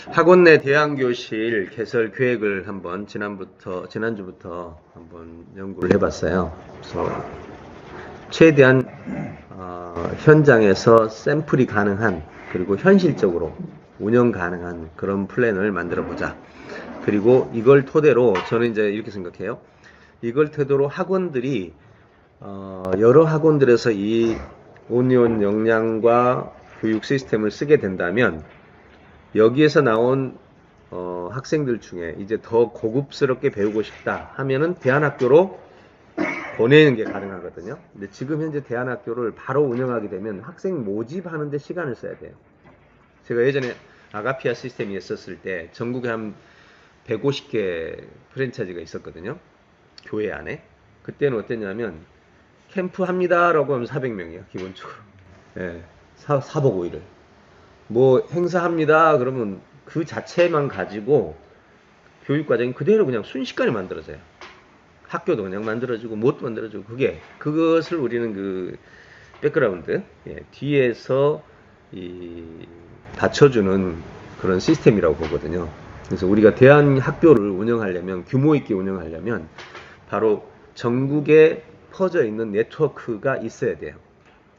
학원 내 대안교실 개설 계획을 한번 지난주부터 한번 연구를 해봤어요. 그래서 최대한 현장에서 샘플이 가능한, 그리고 현실적으로 운영 가능한 그런 플랜을 만들어 보자. 그리고 이걸 토대로 저는 이제 이렇게 생각해요. 이걸 토대로 학원들이 여러 학원들에서 이 온리온 역량과 교육 시스템을 쓰게 된다면, 여기에서 나온 학생들 중에 이제 더 고급스럽게 배우고 싶다 하면은 대안학교로 보내는 게 가능하거든요. 근데 지금 현재 대안학교를 바로 운영하게 되면 학생 모집하는데 시간을 써야 돼요. 제가 예전에 아가피아 시스템이 있었을 때 전국에 한 150개 프랜차이즈가 있었거든요. 교회 안에. 그때는 어땠냐면 캠프 합니다라고 하면 400명이에요. 기본적으로. 예, 사복 5일을. 뭐 행사합니다 그러면 그 자체만 가지고 교육과정이 그대로 그냥 순식간에 만들어져요. 학교도 그냥 만들어지고 뭣도 만들어지고, 그것을 우리는 그 백그라운드, 뒤에서 받쳐주는 그런 시스템이라고 보거든요. 그래서 우리가 대한학교를 운영하려면, 규모 있게 운영하려면 바로 전국에 퍼져 있는 네트워크가 있어야 돼요.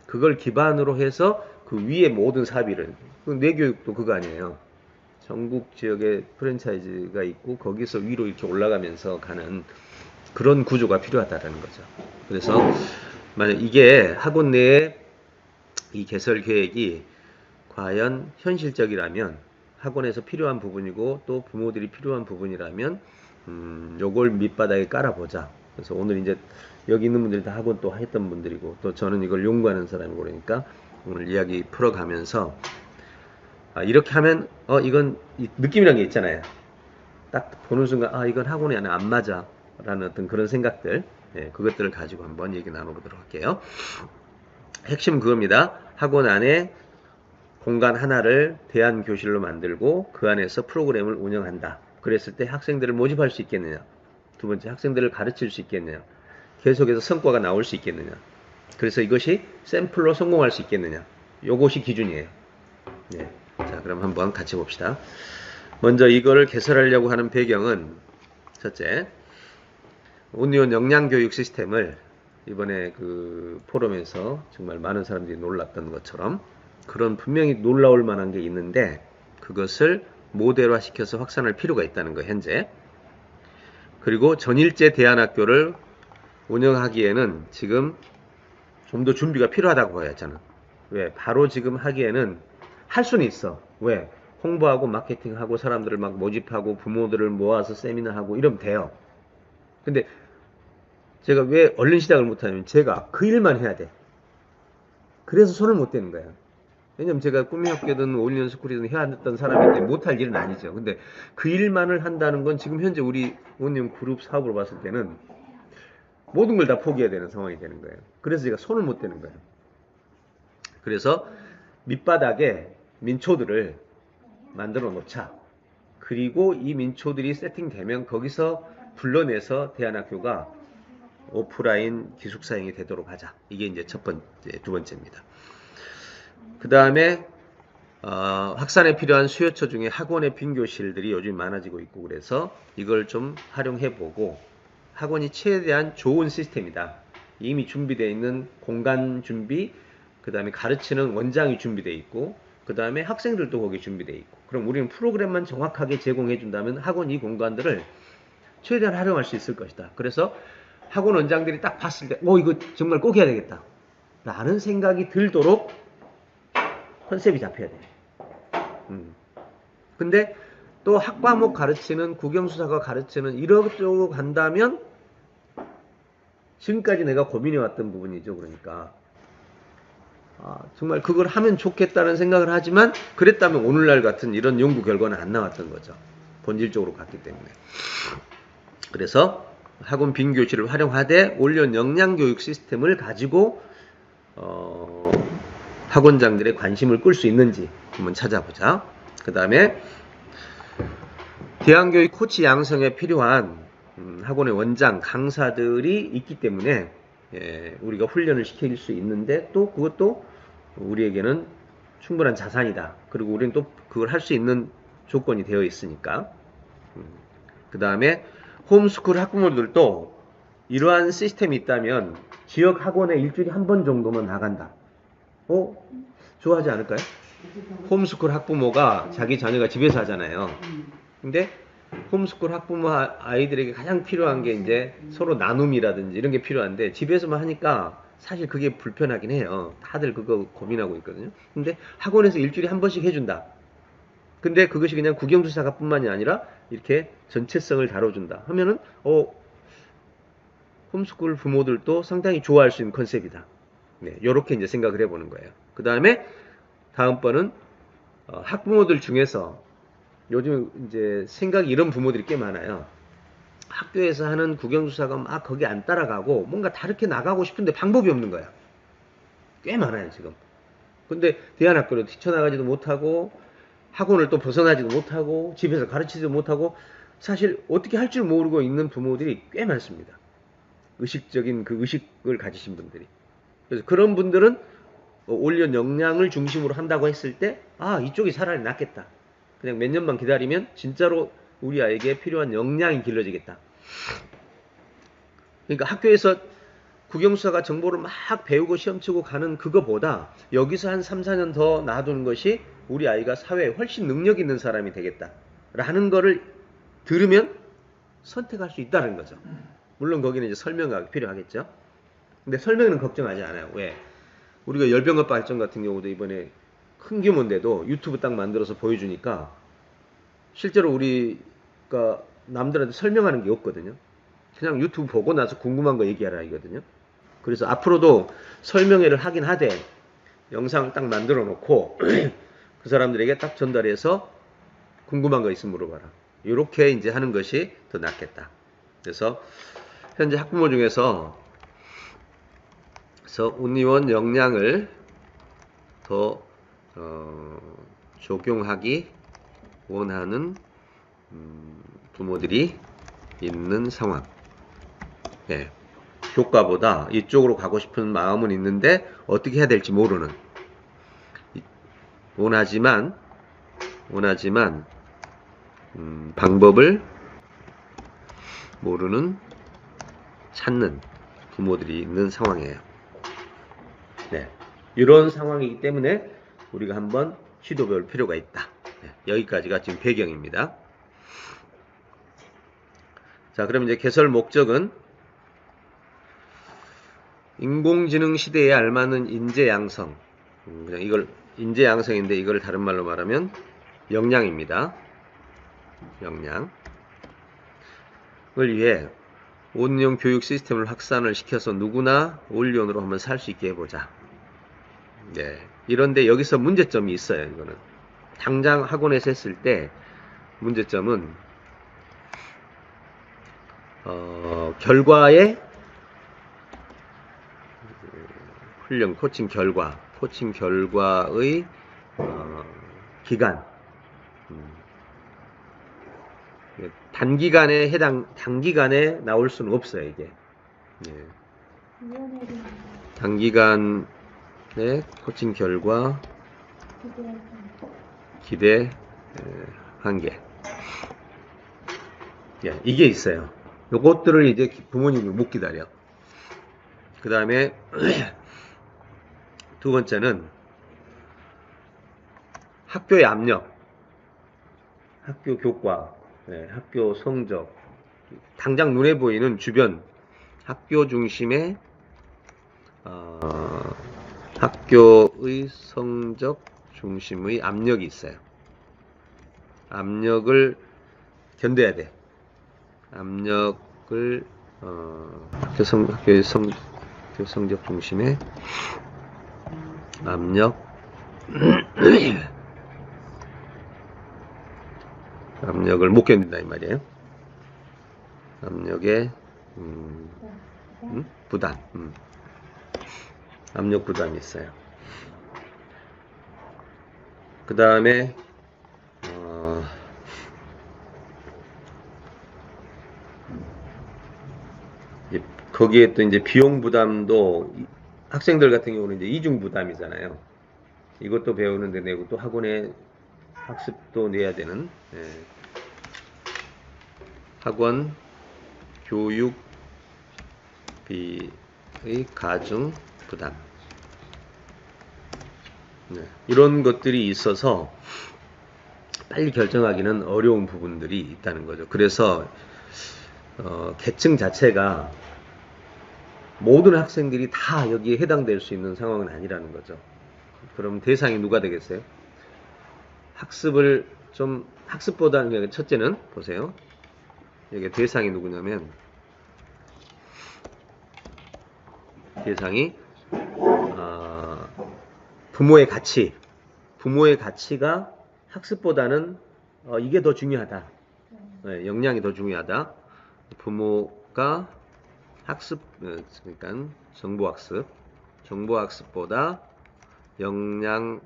그걸 기반으로 해서 그 위에 모든 사비를, 뇌교육도 그거 아니에요. 전국 지역에 프랜차이즈가 있고 거기서 위로 이렇게 올라가면서 가는 그런 구조가 필요하다라는 거죠. 그래서 만약 이게 학원 내에 이 개설 계획이 과연 현실적이라면, 학원에서 필요한 부분이고 또 부모들이 필요한 부분이라면 요걸 밑바닥에 깔아보자. 그래서 오늘 이제 여기 있는 분들이 다 학원 또 했던 분들이고, 또 저는 이걸 연구하는 사람이고, 그러니까 오늘 이야기 풀어가면서 이렇게 하면 이건 느낌이란 게 있잖아요. 딱 보는 순간 이건 학원에 안 맞아 라는 어떤 그런 생각들, 그것들을 가지고 한번 얘기 나눠보도록 할게요. 핵심 그겁니다. 학원 안에 공간 하나를 대안교실로 만들고 그 안에서 프로그램을 운영한다. 그랬을 때 학생들을 모집할 수 있겠느냐, 두 번째 학생들을 가르칠 수 있겠느냐, 계속해서 성과가 나올 수 있겠느냐, 그래서 이것이 샘플로 성공할 수 있겠느냐, 요것이 기준이에요. 자, 그럼 한번 같이 봅시다. 먼저 이거를 개설하려고 하는 배경은, 첫째, 온리온 역량교육 시스템을 이번에 그 포럼에서 정말 많은 사람들이 놀랐던 것처럼 그런 분명히 놀라울 만한 게 있는데, 그것을 모델화 시켜서 확산할 필요가 있다는 거, 현재. 그리고 전일제 대안학교를 운영하기에는 지금 좀 더 준비가 필요하다고 봐요, 저는. 왜? 바로 지금 하기에는 할 수는 있어. 왜? 홍보하고 마케팅하고 사람들을 막 모집하고 부모들을 모아서 세미나하고 이러면 돼요. 근데 제가 왜 얼른 시작을 못하냐면, 제가 그 일만 해야 돼. 그래서 손을 못 대는 거예요. 왜냐면 제가 꿈미학교든 올리언 스쿨이든 해야 했던 사람인데 못할 일은 아니죠. 근데 그 일만을 한다는 건 지금 현재 우리 온리온 그룹 사업으로 봤을 때는 모든 걸 다 포기해야 되는 상황이 되는 거예요. 그래서 제가 손을 못 대는 거예요. 그래서 밑바닥에 민초들을 만들어 놓자. 그리고 이 민초들이 세팅되면 거기서 불러내서 대안학교가 오프라인 기숙사형이 되도록 하자. 이게 이제 두 번째입니다. 그 다음에 확산에 필요한 수요처 중에 학원의 빈 교실들이 요즘 많아지고 있고, 그래서 이걸 좀 활용해보고, 학원이 최대한 좋은 시스템이다. 이미 준비되어 있는 공간 준비, 그 다음에 가르치는 원장이 준비되어 있고, 그 다음에 학생들도 거기에 준비되어 있고, 그럼 우리는 프로그램만 정확하게 제공해 준다면 학원 이 공간들을 최대한 활용할 수 있을 것이다. 그래서 학원 원장들이 딱 봤을 때 이거 정말 꼭 해야 되겠다 라는 생각이 들도록 컨셉이 잡혀야 돼요. 근데 또 학과목 가르치는, 국영수사과 가르치는 이러저러 간다면 지금까지 내가 고민해왔던 부분이죠. 그러니까 정말 그걸 하면 좋겠다는 생각을 하지만, 그랬다면 오늘날 같은 이런 연구 결과는 안 나왔던 거죠. 본질적으로 갔기 때문에. 그래서 학원 빈 교실을 활용하되 온리온 역량교육 시스템을 가지고 학원장들의 관심을 끌 수 있는지 한번 찾아보자. 그 다음에 대안교육 코치 양성에 필요한 학원의 원장, 강사들이 있기 때문에 우리가 훈련을 시킬 수 있는데, 또 그것도 우리에게는 충분한 자산이다. 그리고 우리는 또 그걸 할 수 있는 조건이 되어 있으니까. 그 다음에 홈스쿨 학부모들도 이러한 시스템이 있다면 지역 학원에 일주일에 한 번 정도만 나간다. 좋아하지 않을까요? 홈스쿨 학부모가 자기 자녀가 집에서 하잖아요. 근데 홈스쿨 학부모 아이들에게 가장 필요한 게 이제 서로 나눔이라든지 이런 게 필요한데 집에서만 하니까 사실 그게 불편하긴 해요. 다들 그거 고민하고 있거든요. 근데 학원에서 일주일에 한 번씩 해준다. 근데 그것이 그냥 국영수사가뿐만이 아니라 이렇게 전체성을 다뤄준다 하면은 홈스쿨 부모들도 상당히 좋아할 수 있는 컨셉이다. 네, 요렇게 이제 생각을 해보는 거예요. 그 다음에 다음번은 학부모들 중에서 요즘 이제 생각이 이런 부모들이 꽤 많아요. 학교에서 하는 국영수사가 막 거기 안 따라가고 뭔가 다르게 나가고 싶은데 방법이 없는 거야. 꽤 많아요 지금. 근데 대안학교로 뛰쳐나가지도 못하고 학원을 또 벗어나지도 못하고 집에서 가르치지도 못하고 사실 어떻게 할 줄 모르고 있는 부모들이 꽤 많습니다. 의식적인 그 의식을 가지신 분들이. 그래서 그런 분들은 올려 역량을 중심으로 한다고 했을 때 이쪽이 차라리 낫겠다. 그냥 몇 년만 기다리면 진짜로 우리 아이에게 필요한 역량이 길러지겠다. 그러니까 학교에서 국영수사가 정보를 막 배우고 시험 치고 가는 그거보다 여기서 한 3, 4년 더 놔두는 것이 우리 아이가 사회에 훨씬 능력 있는 사람이 되겠다 라는 거를 들으면 선택할 수 있다는 거죠. 물론 거기는 이제 설명이 필요하겠죠. 근데 설명은 걱정하지 않아요. 왜? 우리가 열병합 발전 같은 경우도 이번에 큰 규모인데도 유튜브 딱 만들어서 보여주니까 실제로 우리가 남들한테 설명하는 게 없거든요. 그냥 유튜브 보고 나서 궁금한 거 얘기하라 이거든요. 그래서 앞으로도 설명회를 하긴 하되 영상을 딱 만들어 놓고 그 사람들에게 딱 전달해서 궁금한 거 있으면 물어봐라. 이렇게 이제 하는 것이 더 낫겠다. 그래서 현재 학부모 중에서 운의원 역량을 더 적용하기 원하는 부모들이 있는 상황. 네. 교과보다 이쪽으로 가고 싶은 마음은 있는데 어떻게 해야 될지 모르는, 원하지만 방법을 모르는, 찾는 부모들이 있는 상황이에요. 네. 이런 상황이기 때문에 우리가 한번 시도해볼 필요가 있다. 네. 여기까지가 지금 배경입니다. 자, 그럼 이제 개설 목적은 인공지능 시대에 알맞는 인재 양성. 그냥 이걸 인재 양성인데 이걸 다른 말로 말하면 역량입니다. 역량을 위해 온리온 교육 시스템을 확산을 시켜서 누구나 온리온으로 한번 살 수 있게 해보자. 네. 이런데 여기서 문제점이 있어요. 이거는 당장 학원에서 했을 때 문제점은 결과에 훈련, 코칭 결과의 기간, 단기간에 나올 수는 없어요, 이게. 예. 단기간에 코칭 결과, 기대, 한계. 예, 이게 있어요. 요것들을 이제 부모님이 못 기다려. 그 다음에, 두 번째는 학교의 압력, 학교 교과, 학교 성적, 당장 눈에 보이는 주변 학교 중심의 학교의 성적 중심의 압력이 있어요. 압력을 견뎌야 돼. 압력을 학교의 성적 중심의 압력을 못 견딘다 이 말이에요. 압력의 부담, 압력 부담이 있어요. 그 다음에 거기에 또 이제 비용 부담도 학생들 같은 경우는 이제 이중 부담이잖아요. 이것도 배우는데 내고 또 학원에 학습도 내야 되는 학원 교육비의 가중 부담. 이런 것들이 있어서 빨리 결정하기는 어려운 부분들이 있다는 거죠. 그래서 계층 자체가 모든 학생들이 다 여기에 해당될 수 있는 상황은 아니라는 거죠. 그럼 대상이 누가 되겠어요? 학습보다는 첫째는 보세요. 여기 대상이 누구냐면 대상이 부모의 가치가 학습보다는 이게 더 중요하다. 역량이 더 중요하다. 부모가 학습, 그러니까 정보학습보다 역량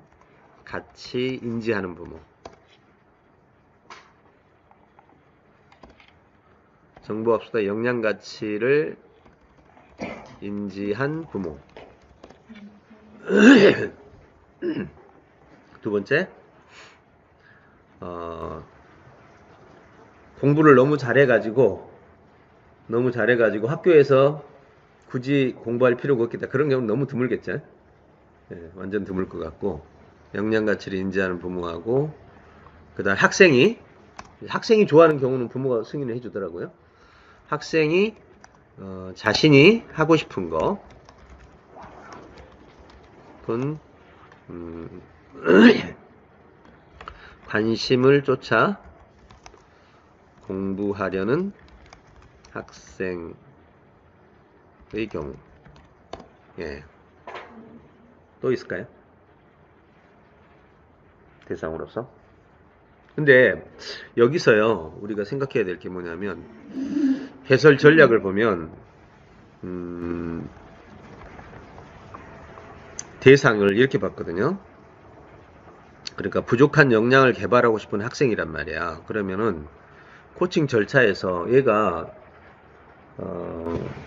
가치 인지하는 부모. 정보학습보다 역량 가치를 인지한 부모. 두 번째, 공부를 너무 잘해가지고 학교에서 굳이 공부할 필요가 없겠다. 그런 경우는 너무 드물겠죠. 완전 드물 것 같고, 역량 가치를 인지하는 부모하고, 그다음 학생이 좋아하는 경우는 부모가 승인을 해주더라고요. 학생이 자신이 하고 싶은 거, 관심을 쫓아 공부하려는 학생의 경우. 또 있을까요? 대상으로서. 근데 여기서요, 우리가 생각해야 될 게 뭐냐면, 해설 전략을 보면 대상을 이렇게 봤거든요. 그러니까 부족한 역량을 개발하고 싶은 학생이란 말이야. 그러면은 코칭 절차에서 얘가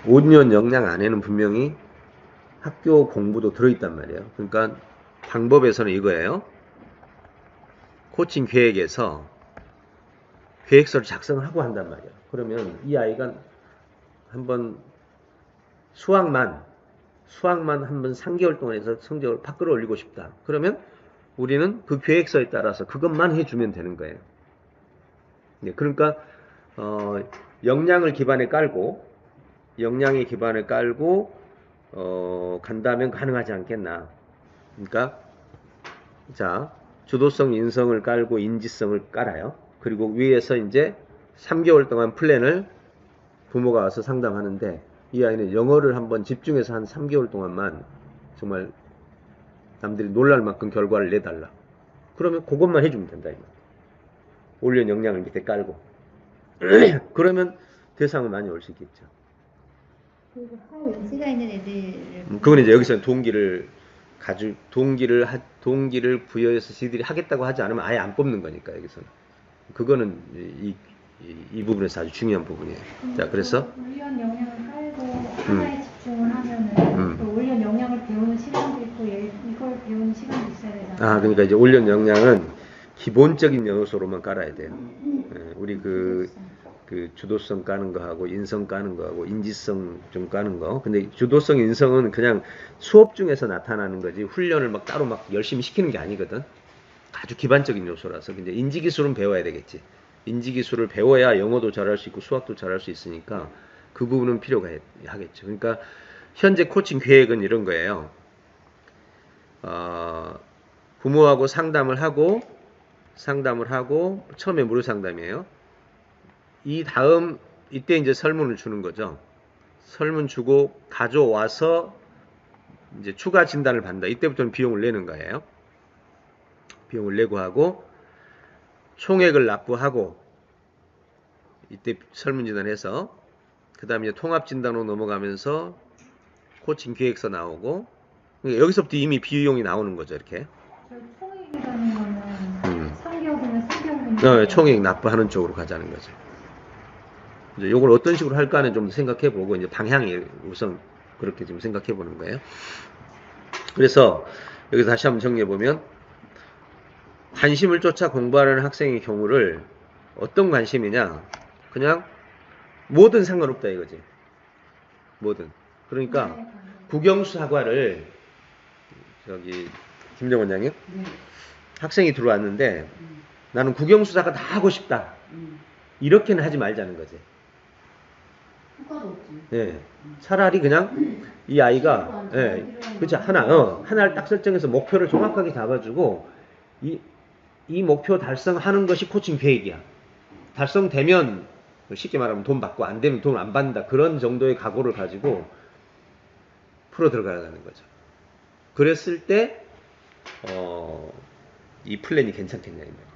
5년 역량 안에는 분명히 학교 공부도 들어있단 말이에요. 그러니까 방법에서는 이거예요. 코칭 계획에서 계획서를 작성을 하고 한단 말이에요. 그러면 이 아이가 한번 수학만 한번 3개월 동안 해서 성적을 팍 끌어올리고 싶다. 그러면 우리는 그 계획서에 따라서 그것만 해주면 되는 거예요. 그러니까 역량의 기반에 깔고 간다면 가능하지 않겠나. 그러니까 자, 주도성 인성을 깔고 인지성을 깔아요. 그리고 위에서 이제 3개월 동안 플랜을 부모가 와서 상담하는데, 이 아이는 영어를 한번 집중해서 한 3개월 동안만 정말 남들이 놀랄 만큼 결과를 내달라. 그러면 그것만 해주면 된다. 올려 역량을 밑에 깔고. 그러면 대상은 많이 올 수 있겠죠. 그리고 할 의지가 있는 애들. 그건 이제 여기서 동기를 부여해서 지들이 하겠다고 하지 않으면 아예 안 뽑는 거니까, 여기서는. 그거는 이 부분에서 아주 중요한 부분이에요. 자, 그래서 올려 역량을 깔고 하나에 집중을 하면은 또 올려 역량을 배우는 시간도 있고 이걸 배우는 시간도 있어야 되잖아요. 그러니까 이제 올려 역량은 기본적인 요소로만 깔아야 돼요. 우리 그 주도성 까는 거하고 인성 까는 거하고 인지성 좀 까는 거. 근데 주도성, 인성은 그냥 수업 중에서 나타나는 거지 훈련을 막 따로 막 열심히 시키는 게 아니거든. 아주 기반적인 요소라서. 근데 인지 기술은 배워야 되겠지. 인지 기술을 배워야 영어도 잘할 수 있고 수학도 잘할 수 있으니까 그 부분은 필요가 하겠죠. 그러니까 현재 코칭 계획은 이런 거예요. 부모하고 상담을 하고 처음에 무료 상담이에요. 이때 이제 설문을 주는 거죠. 설문 주고 가져와서 이제 추가 진단을 받는다. 이때부터는 비용을 내는 거예요. 비용을 내고 하고 총액을 납부하고 이때 설문 진단해서 그 다음에 이제 통합 진단으로 넘어가면서 코칭 계획서 나오고, 그러니까 여기서부터 이미 비용이 나오는 거죠. 이렇게. 총액이라는 거는 3개월이면 3개월. 총액 납부하는 쪽으로 가자는 거죠. 이제 이걸 어떤 식으로 할까는 좀 생각해 보고, 이제 방향이 우선 그렇게 좀 생각해 보는 거예요. 그래서 여기서 다시 한번 정리해 보면, 관심을 쫓아 공부하는 학생의 경우를 어떤 관심이냐? 그냥 뭐든 상관없다 이거지. 뭐든. 그러니까 국영수 사과를 저기 김정원 원장님 네. 학생이 들어왔는데 나는 국영수사가 다 하고 싶다. 이렇게는 하지 말자는 거지. 효과도 없지. 예. 차라리 그냥 이 아이가 그렇죠. 하나를 딱 설정해서 목표를 정확하게 잡아주고 이 목표 달성하는 것이 코칭 계획이야. 달성되면 쉽게 말하면 돈 받고 안 되면 돈 안 받는다. 그런 정도의 각오를 가지고 풀어 들어가는 거죠. 그랬을 때 이 플랜이 괜찮겠냐 이 말이야.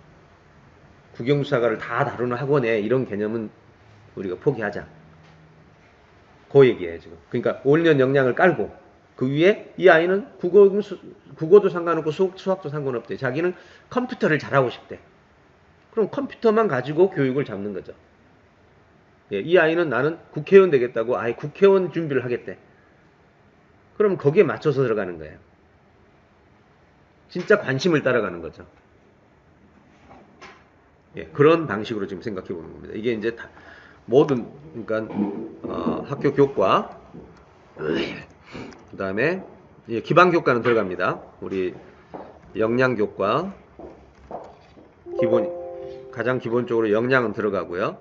국영수사과를 다 다루는 학원에 이런 개념은 우리가 포기하자. 그 얘기예요 지금. 그러니까 올년 역량을 깔고 그 위에 이 아이는 국어도 상관없고 수학도 상관없대. 자기는 컴퓨터를 잘하고 싶대. 그럼 컴퓨터만 가지고 교육을 잡는 거죠. 예, 이 아이는 나는 국회의원 되겠다고 아예 국회의원 준비를 하겠대. 그럼 거기에 맞춰서 들어가는 거예요. 진짜 관심을 따라가는 거죠. 예, 그런 방식으로 지금 생각해 보는 겁니다. 이게 이제 다 모든 그러니까 학교 교과 그 다음에 기반 교과는 들어갑니다. 우리 역량 교과 가장 기본적으로 역량은 들어가고요.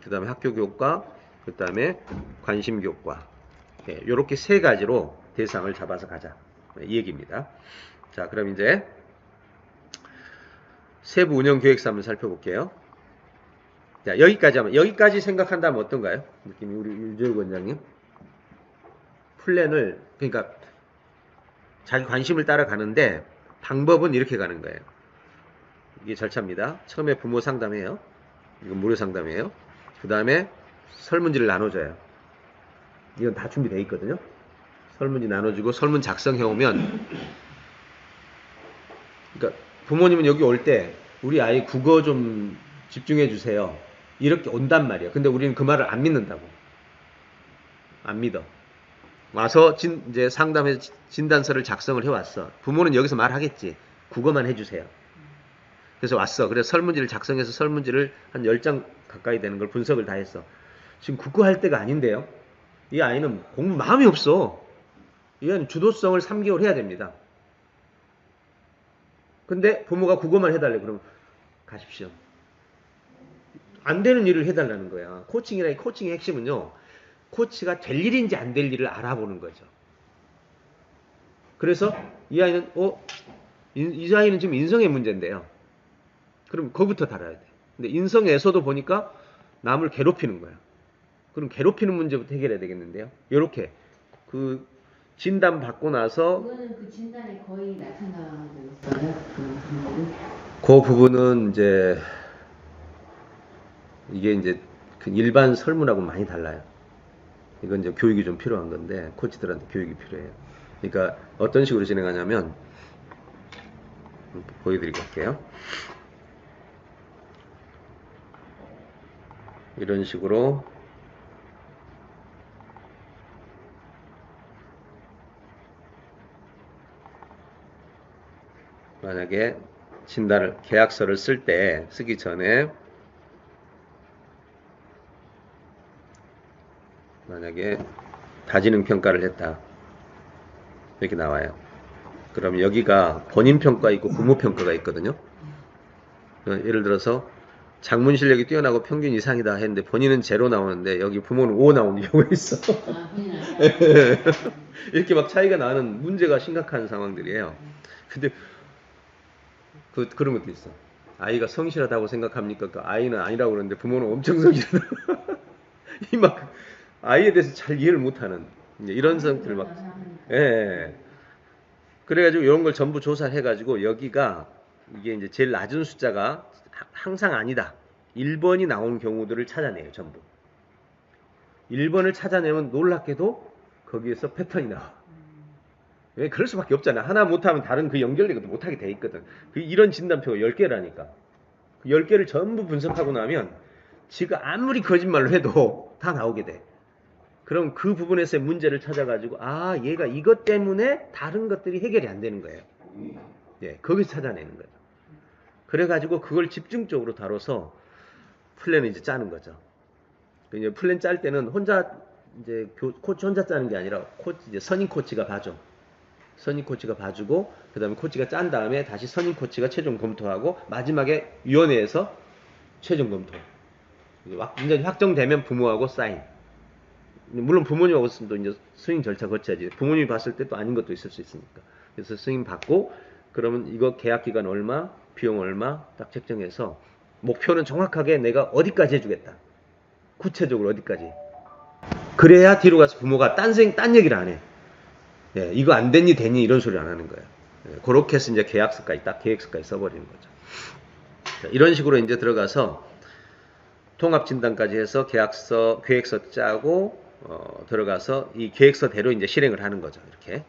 그 다음에 학교 교과, 그 다음에 관심 교과. 이렇게 세 가지로 대상을 잡아서 가자. 이 얘기입니다. 자, 그럼 이제 세부 운영 계획서 한번 살펴볼게요. 자, 여기까지 생각한다면 어떤가요? 느낌이 우리 유재욱 원장님. 플랜을, 그러니까 자기 관심을 따라가는데 방법은 이렇게 가는 거예요. 이게 절차입니다. 처음에 부모 상담해요. 이건 무료 상담이에요. 그 다음에 설문지를 나눠줘요. 이건 다 준비되어 있거든요. 설문지 나눠주고 설문 작성해 오면, 그러니까 부모님은 여기 올 때 우리 아이 국어 좀 집중해 주세요. 이렇게 온단 말이야. 근데 우리는 그 말을 안 믿는다고. 안 믿어. 와서 이제 상담해서 진단서를 작성을 해왔어. 부모는 여기서 말하겠지. 국어만 해주세요. 그래서 왔어. 그래서 설문지를 작성해서 설문지를 한 10장 가까이 되는 걸 분석을 다 했어. 지금 국어 할 때가 아닌데요. 이 아이는 공부 마음이 없어. 이 아이는 주도성을 3개월 해야 됩니다. 근데 부모가 국어만 해달래. 그러면 가십시오. 안 되는 일을 해달라는 거야. 코칭이의 핵심은요. 코치가 될 일인지 안 될 일을 알아보는 거죠. 그래서 이 아이는 이 아이는 지금 인성의 문제인데요. 그럼 거기부터 달아야 돼. 근데 인성에서도 보니까 남을 괴롭히는 거야. 그럼 괴롭히는 문제부터 해결해야 되겠는데요. 이렇게 그 진단 받고 나서 그거는 그 진단에 거의 나타나고 있어요. 그 부분은 이제 이게 이제 그 일반 설문하고 많이 달라요. 이건 이제 교육이 좀 필요한 건데 코치들한테 교육이 필요해요. 그러니까 어떤 식으로 진행하냐면 보여드릴게요. 이런 식으로 만약에 계약서를 쓰기 전에 만약에 다지능 평가를 했다. 이렇게 나와요. 그럼 여기가 본인 평가 있고 부모 평가가 있거든요. 예를 들어서 작문 실력이 뛰어나고 평균 이상이다 했는데 본인은 0 나오는데 여기 부모는 5 나오는 경우가 있어. 이렇게 막 차이가 나는 문제가 심각한 상황들이에요. 근데 그런 것도 있어. 아이가 성실하다고 생각합니까? 그 아이는 아니라고 그러는데 부모는 엄청 성실하다. 이 막 아이에 대해서 잘 이해를 못하는 이런 성들 막. 예. 그래가지고 이런 걸 전부 조사해가지고 여기가 이게 이제 제일 낮은 숫자가 항상 아니다. 1번이 나온 경우들을 찾아내요, 전부. 1번을 찾아내면 놀랍게도 거기에서 패턴이 나와. 왜? 그럴 수밖에 없잖아. 하나 못하면 다른 그 연결되고도 못하게 돼 있거든. 이런 진단표가 10개라니까. 그 10개를 전부 분석하고 나면 지가 아무리 거짓말로 해도 다 나오게 돼. 그럼 그 부분에서의 문제를 찾아가지고 얘가 이것 때문에 다른 것들이 해결이 안 되는 거예요. 예, 거기서 찾아내는 거예요. 그래가지고 그걸 집중적으로 다뤄서 플랜을 이제 짜는 거죠. 이제 플랜 짤 때는 혼자 이제 코치 혼자 짜는 게 아니라 이제 선임 코치가 봐줘. 선임 코치가 봐주고 그다음에 코치가 짠 다음에 다시 선임 코치가 최종 검토하고 마지막에 위원회에서 최종 검토. 완전히 확정되면 부모하고 사인. 물론 부모님하고 또 이제 승인 절차 거쳐야지. 부모님이 봤을 때 또 아닌 것도 있을 수 있으니까. 그래서 승인 받고 그러면 이거 계약 기간 얼마, 비용 얼마 딱 책정해서 목표는 정확하게 내가 어디까지 해주겠다. 구체적으로 어디까지. 그래야 뒤로 가서 부모가 딴 얘기를 안 해. 예, 이거 안 됐니 됐니 이런 소리 안 하는 거예요. 예, 그렇게 해서 이제 계약서까지 딱 계획서까지 써버리는 거죠. 자, 이런 식으로 이제 들어가서 통합 진단까지 해서 계획서 짜고 들어가서 이 계획서대로 이제 실행을 하는 거죠. 이렇게.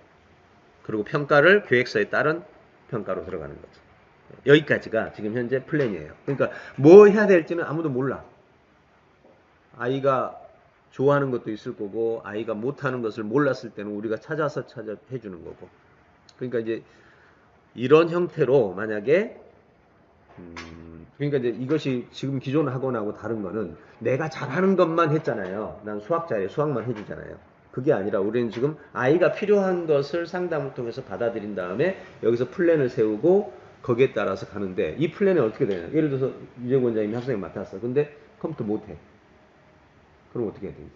그리고 평가를 계획서에 따른 평가로 들어가는 거죠. 여기까지가 지금 현재 플랜이에요. 그러니까 뭐 해야 될지는 아무도 몰라. 아이가 좋아하는 것도 있을 거고 아이가 못하는 것을 몰랐을 때는 우리가 찾아서 해주는 거고. 그러니까 이제 이런 형태로 만약에 그러니까 이제 이것이 지금 기존 학원하고 다른 거는 내가 잘하는 것만 했잖아요. 난 수학 잘해, 수학만 해주잖아요. 그게 아니라 우리는 지금 아이가 필요한 것을 상담을 통해서 받아들인 다음에 여기서 플랜을 세우고 거기에 따라서 가는데 이 플랜이 어떻게 되냐. 예를 들어서 유재국 원장님이 학생을 맡았어. 근데 컴퓨터 못해. 그럼 어떻게 해야 되지?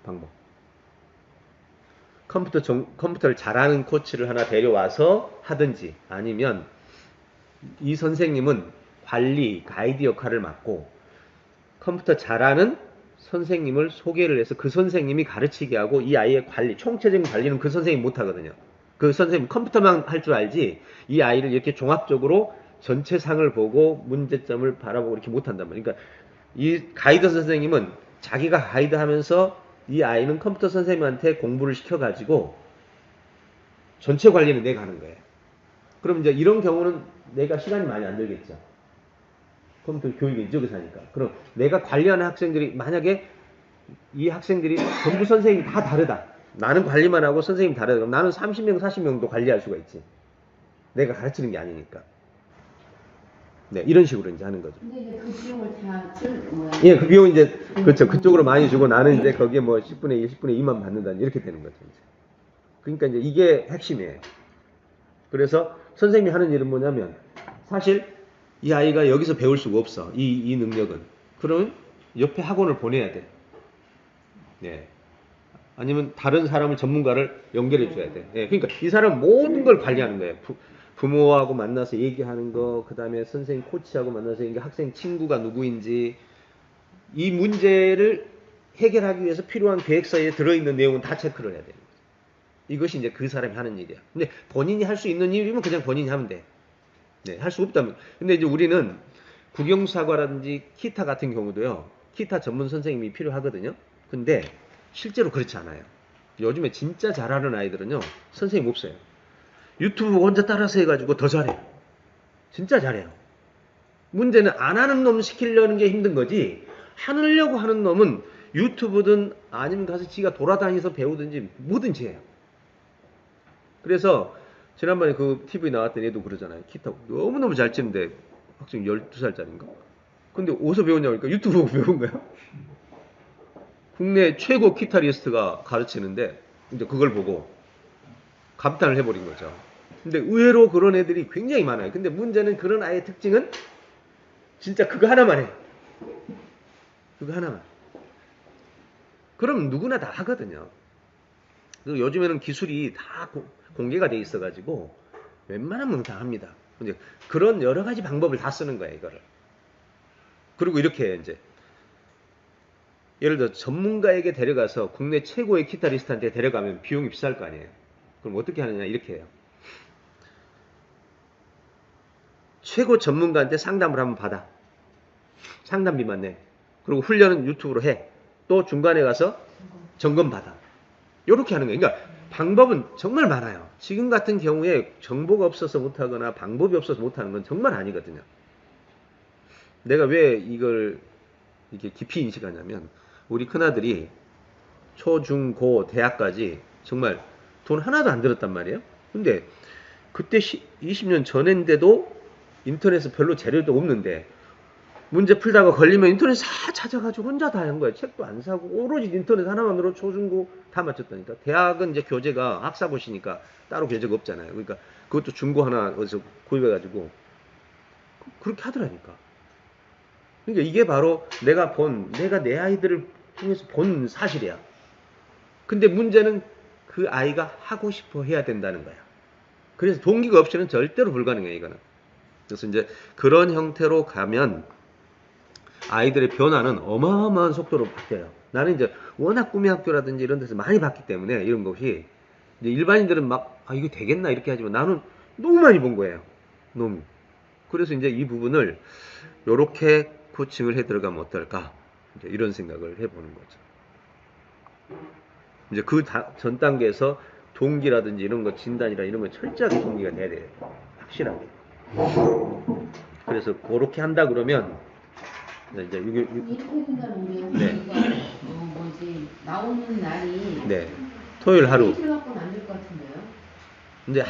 방법. 컴퓨터를 잘하는 코치를 하나 데려와서 하든지 아니면 이 선생님은 관리, 가이드 역할을 맡고 컴퓨터 잘하는 선생님을 소개를 해서 그 선생님이 가르치게 하고 이 아이의 관리, 총체적인 관리는 그 선생님이 못하거든요. 그 선생님 컴퓨터만 할 줄 알지 이 아이를 이렇게 종합적으로 전체 상을 보고 문제점을 바라보고 이렇게 못한단 말이에요. 그러니까 이 가이드 선생님은 자기가 가이드 하면서 이 아이는 컴퓨터 선생님한테 공부를 시켜가지고 전체 관리는 내가 하는 거예요. 그럼 이제 이런 경우는 내가 시간이 많이 안 들겠죠. 컴퓨터 교육이 이쪽에서 하니까. 그럼 내가 관리하는 학생들이 만약에 이 학생들이 전부 선생님이 다 다르다. 나는 관리만 하고 선생님이 다르다. 그럼 나는 30명, 40명도 관리할 수가 있지. 내가 가르치는 게 아니니까. 네, 이런 식으로 이제 하는 거죠. 근데 이제 그 비용을 다 뭐야? 예, 그 비용 이제 그렇죠. 그쪽으로 많이 주고 나는 이제 거기에 뭐 10분의 1, 10분의 2만 받는다. 이렇게 되는 거죠. 이제. 그러니까 이제 이게 핵심이에요. 그래서 선생님이 하는 일은 뭐냐면 사실 이 아이가 여기서 배울 수가 없어. 이 능력은. 그러면 옆에 학원을 보내야 돼. 네. 아니면 다른 사람을 전문가를 연결해 줘야 돼. 네. 그러니까 이 사람은 모든 걸 관리하는 거예요. 부모하고 만나서 얘기하는 거, 그 다음에 선생님 코치하고 만나서 학생 친구가 누구인지 이 문제를 해결하기 위해서 필요한 계획서에 들어있는 내용은 다 체크를 해야 돼요. 이것이 이제 그 사람이 하는 일이야. 근데 본인이 할 수 있는 일이면 그냥 본인이 하면 돼. 네, 할 수 없다면. 근데 이제 우리는 국영사과라든지 키타 같은 경우도요. 키타 전문 선생님이 필요하거든요. 근데 실제로 그렇지 않아요. 요즘에 진짜 잘하는 아이들은요. 선생님 없어요. 유튜브 혼자 따라서 해가지고 더 잘해요. 진짜 잘해요. 문제는 안 하는 놈 시키려는 게 힘든 거지 하려고 하는 놈은 유튜브든 아니면 가서 지가 돌아다니면서 배우든지 뭐든지 해요. 그래서 지난번에 그 TV 나왔던 애도 그러잖아요. 기타 너무너무 잘 치는데 학생 12살짜리인가? 근데 어디서 배웠냐고 하니까 유튜브 보고 배운 거야. 국내 최고 기타리스트가 가르치는데 이제 그걸 보고 감탄을 해버린 거죠. 근데 의외로 그런 애들이 굉장히 많아요. 근데 문제는 그런 아이의 특징은 진짜 그거 하나만 해. 그거 하나만. 그럼 누구나 다 하거든요. 그리고 요즘에는 기술이 다 공개가 돼 있어가지고 웬만하면 다 합니다. 이제 그런 여러 가지 방법을 다 쓰는 거예요, 이거를. 그리고 이렇게 이제 예를 들어 전문가에게 데려가서 국내 최고의 기타리스트한테 데려가면 비용이 비쌀 거 아니에요. 그럼 어떻게 하느냐 이렇게 해요. 최고 전문가한테 상담을 한번 받아. 상담비만 내. 그리고 훈련은 유튜브로 해. 또 중간에 가서 점검 받아. 이렇게 하는 거예요. 그러니까 방법은 정말 많아요. 지금 같은 경우에 정보가 없어서 못하거나 방법이 없어서 못하는 건 정말 아니거든요. 내가 왜 이걸 이렇게 깊이 인식하냐면 우리 큰아들이 초, 중, 고, 대학까지 정말 돈 하나도 안 들었단 말이에요. 근데 그때 20년 전인데도 인터넷에 별로 재료도 없는데 문제 풀다가 걸리면 인터넷 다 찾아가지고 혼자 다 한 거예요. 책도 안 사고 오로지 인터넷 하나만으로 초중고 다 맞췄다니까. 대학은 이제 교재가 학사고시니까 따로 교재가 없잖아요. 그러니까 그것도 중고 하나 어디서 구입해가지고 그렇게 하더라니까. 그러니까 이게 바로 내가 내 아이들을 통해서 본 사실이야. 근데 문제는 그 아이가 하고 싶어 해야 된다는 거야. 그래서 동기가 없이는 절대로 불가능해, 이거는. 그래서 이제 그런 형태로 가면 아이들의 변화는 어마어마한 속도로 바뀌어요. 나는 이제 워낙 꿈의 학교라든지 이런 데서 많이 봤기 때문에 이런 것이 이제 일반인들은 막 이거 되겠나 이렇게 하지만 나는 너무 많이 본 거예요. 너무. 그래서 이제 이 부분을 이렇게 코칭을 해 들어가면 어떨까? 이제 이런 생각을 해보는 거죠. 이제 그 전 단계에서 동기라든지 이런 거 진단이라 이런 거 철저하게 정리가 돼야 돼요. 확실하게. 그래서 그렇게 한다 그러면 이제 이렇게 된다는 게 네. 우리가 나오는 날이 네. 토요일 하루. 이틀 갖고는 안 될 것 같은데요? 근데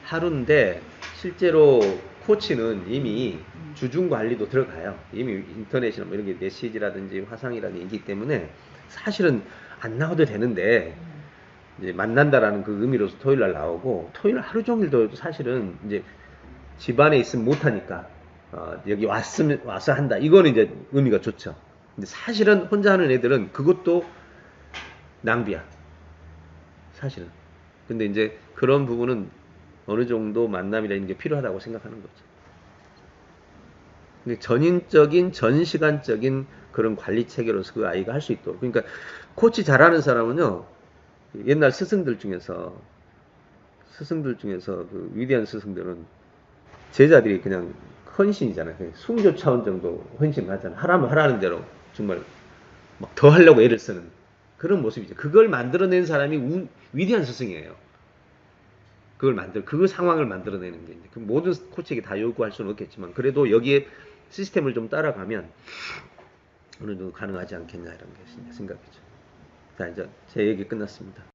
하루인데 실제로 코치는 이미 주중 관리도 들어가요. 이미 인터넷이나 뭐 이런 게 메시지라든지 화상이라든지 있기 때문에 사실은 안 나와도 되는데 이제 만난다라는 그 의미로서 토요일 날 나오고 토요일 하루 종일도 사실은 이제 집안에 있으면 못 하니까 여기 와서 한다. 이거는 이제 의미가 좋죠. 근데 사실은 혼자 하는 애들은 그것도 낭비야. 사실은. 근데 이제 그런 부분은 어느 정도 만남이라는 게 필요하다고 생각하는 거죠. 근데 전인적인, 전시간적인 그런 관리 체계로서 그 아이가 할 수 있도록. 그러니까 코치 잘하는 사람은요, 옛날 스승들 중에서 그 위대한 스승들은 제자들이 그냥 헌신이잖아요. 그냥 숭조 차원 정도 헌신을 하잖아요. 하라면 하라는 대로 정말 막 더 하려고 애를 쓰는 그런 모습이죠. 그걸 만들어낸 사람이 위대한 스승이에요. 그 상황을 만들어내는 게, 그 모든 코치에게 다 요구할 수는 없겠지만, 그래도 여기에 시스템을 좀 따라가면 어느 정도 가능하지 않겠냐, 이런 게 생각이죠. 자, 이제 제 얘기 끝났습니다.